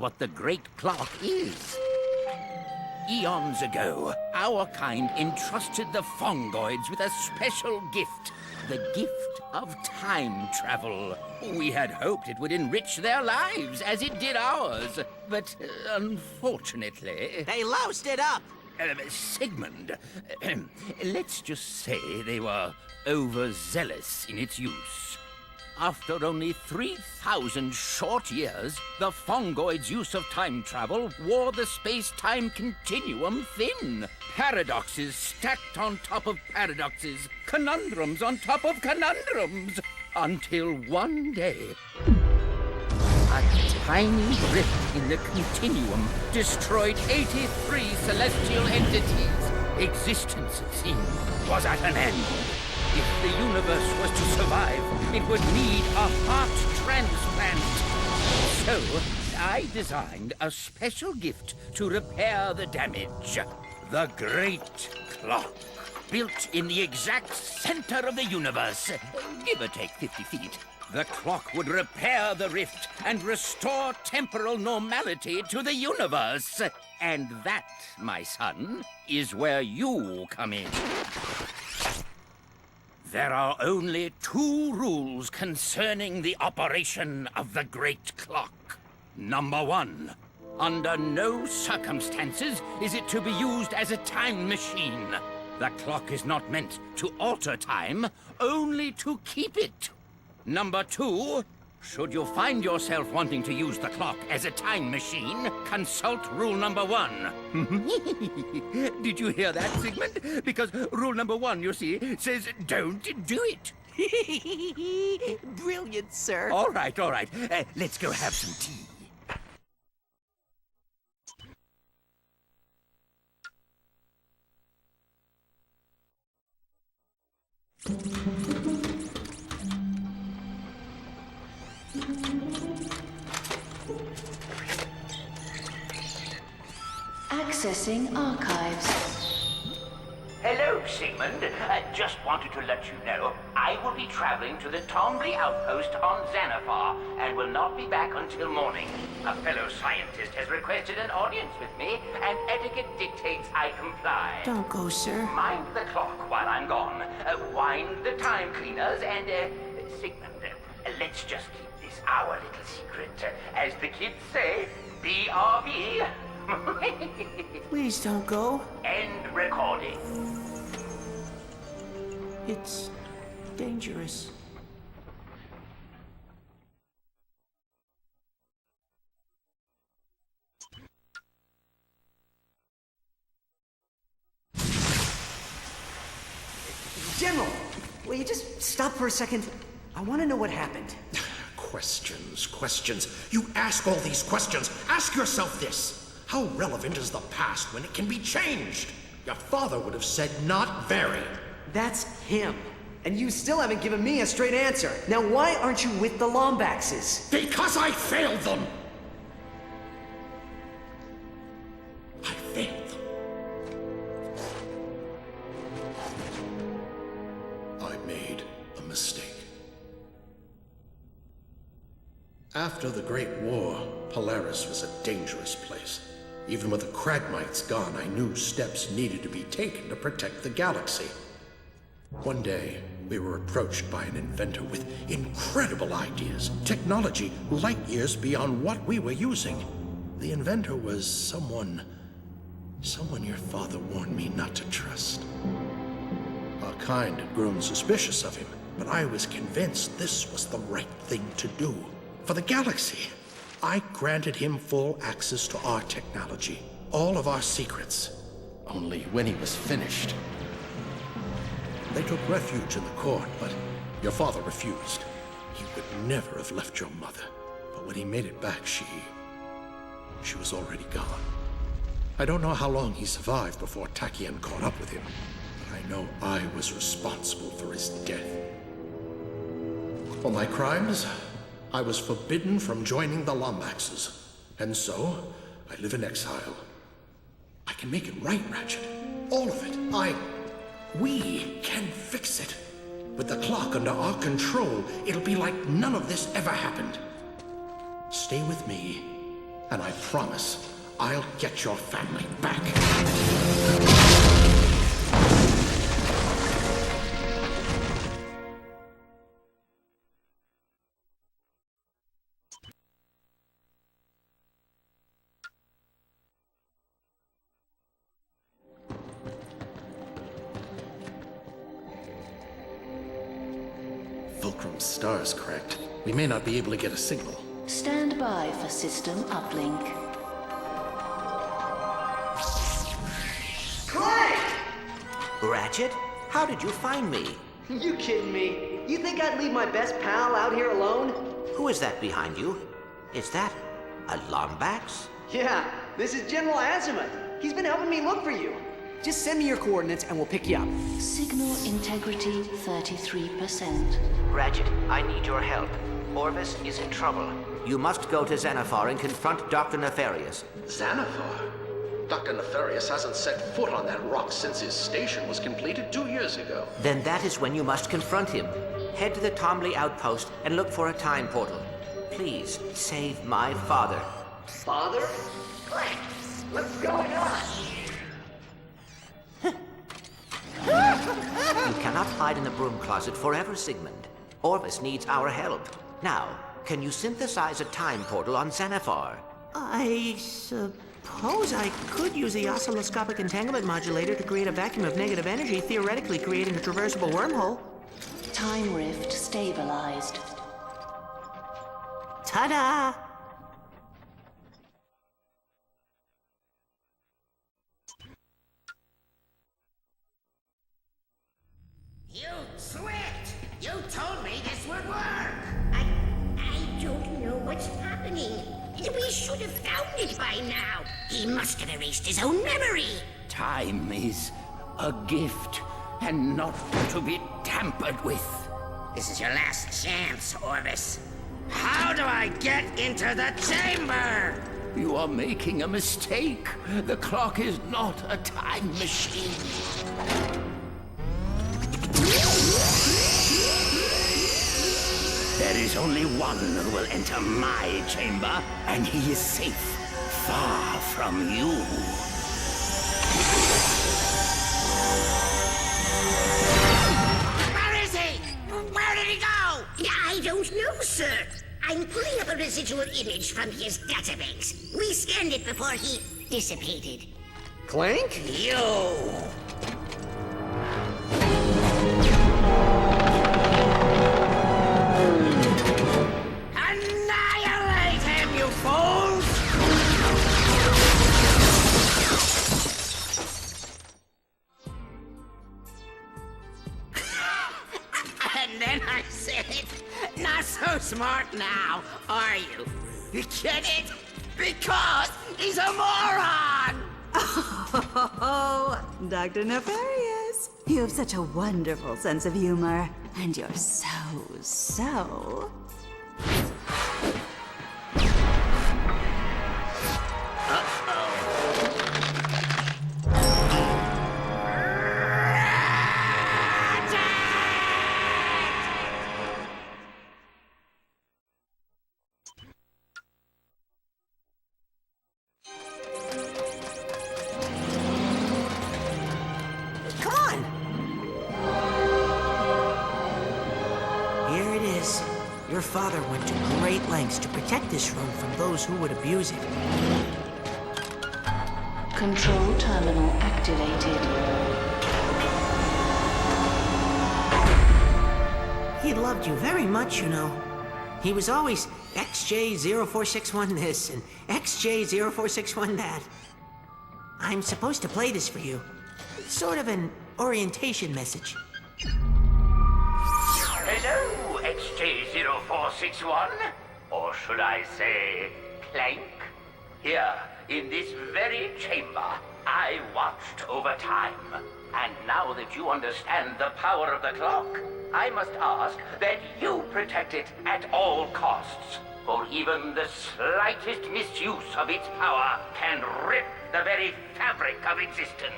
what the Great Clock is. Eons ago, our kind entrusted the Fongoids with a special gift. The gift of time travel. We had hoped it would enrich their lives as it did ours. But unfortunately... They loused it up! Sigmund, let's just say they were overzealous in its use. After only 3,000 short years, the Fongoids' use of time travel wore the space-time continuum thin. Paradoxes stacked on top of paradoxes, conundrums on top of conundrums, until one day, a tiny rift in the continuum destroyed 83 celestial entities. Existence, it seemed, was at an end. If the universe was to survive, it would need a heart transplant. So, I designed a special gift to repair the damage. The Great Clock. Built in the exact center of the universe, give or take 50 feet. The clock would repair the rift and restore temporal normality to the universe. And that, my son, is where you come in. There are only 2 rules concerning the operation of the Great Clock. Number 1, under no circumstances is it to be used as a time machine. The clock is not meant to alter time, only to keep it. Number 2, should you find yourself wanting to use the clock as a time machine, consult rule number 1. Did you hear that, Sigmund? Because rule number 1, you see, says don't do it. Brilliant, sir. All right. Let's go have some tea. Accessing archives. Hello, Sigmund. Just wanted to let you know I will be traveling to the Tombly outpost on Xanathar and will not be back until morning. A fellow scientist has requested an audience with me, and etiquette dictates I comply. Don't go, sir. Mind the clock while I'm gone. Wind the time cleaners, and, Sigmund, let's just keep this our little secret. As the kids say, BRB. Please don't go. End recording. It's dangerous. General, will you just stop for a second? I want to know what happened. Questions. You ask all these questions. Ask yourself this. How relevant is the past when it can be changed? Your father would have said not very. That's him. And you still haven't given me a straight answer. Now why aren't you with the Lombaxes? Because I failed them! I failed them. I made a mistake. After the Great War, Polaris was a dangerous place. Even with the Cragmites gone, I knew steps needed to be taken to protect the galaxy. One day, we were approached by an inventor with incredible ideas, technology light years beyond what we were using. The inventor was someone your father warned me not to trust. Our kind had grown suspicious of him, but I was convinced this was the right thing to do. For the galaxy, I granted him full access to our technology, all of our secrets. Only when he was finished, they took refuge in the court, but your father refused. He would never have left your mother. But when he made it back, she was already gone. I don't know how long he survived before Tachyon caught up with him, but I know I was responsible for his death. For my crimes, I was forbidden from joining the Lombaxes, and so I live in exile. I can make it right, Ratchet. All of it. We can fix it. With the clock under our control, it'll be like none of this ever happened. Stay with me, And I promise, I'll get your family back. Fulcrum's star's cracked. We may not be able to get a signal. Stand by for system uplink. Clank! Ratchet, how did you find me? You kidding me? You think I'd leave my best pal out here alone? Who is that behind you? Is that a Lombax? Yeah, this is General Azimuth. He's been helping me look for you. Just send me your coordinates and we'll pick you up. Signal integrity 33%. Ratchet, I need your help. Orvis is in trouble. You must go to Xanathar and confront Dr. Nefarious. Xanathar? Dr. Nefarious hasn't set foot on that rock since his station was completed 2 years ago. Then that is when you must confront him. Head to the Tomley outpost and look for a time portal. Please, save my father. Father? Clank, what's going on? You cannot hide in the broom closet forever, Sigmund. Orvis needs our help. Now, can you synthesize a time portal on Xanathar? I suppose I could use the oscilloscopic entanglement modulator to create a vacuum of negative energy, theoretically creating a traversable wormhole. Time rift stabilized. Ta-da! You sweat! You told me this would work! I don't know what's happening. We should have found it by now. He must have erased his own memory. Time is a gift and not to be tampered with. This is your last chance, Orvis. How do I get into the chamber? You are making a mistake. The clock is not a time machine. There is only one who will enter my chamber, and he is safe, far from you. Where is he? Where did he go? I don't know, sir. I'm pulling up a residual image from his database. We scanned it before he dissipated. Clank? You! Annihilate him, you fools! And then I said, not so smart now, are you? You get it? Because he's a moron! Oh, Dr. Nefarious, you have such a wonderful sense of humor, and you're so... Come on! Here it is. Your father went to great lengths to protect this room from those who would abuse it. Control terminal activated. He loved you very much, you know. He was always XJ0461 this and XJ0461 that. I'm supposed to play this for you. It's sort of an orientation message. Hello, XJ0461. Or should I say, Clank? Here, in this very chamber, I watched over time. And now that you understand the power of the clock, I must ask that you protect it at all costs. For even the slightest misuse of its power can rip the very fabric of existence.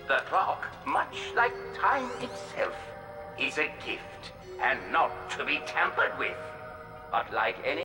The clock, much like time itself, is a gift and not to be tampered with. But like any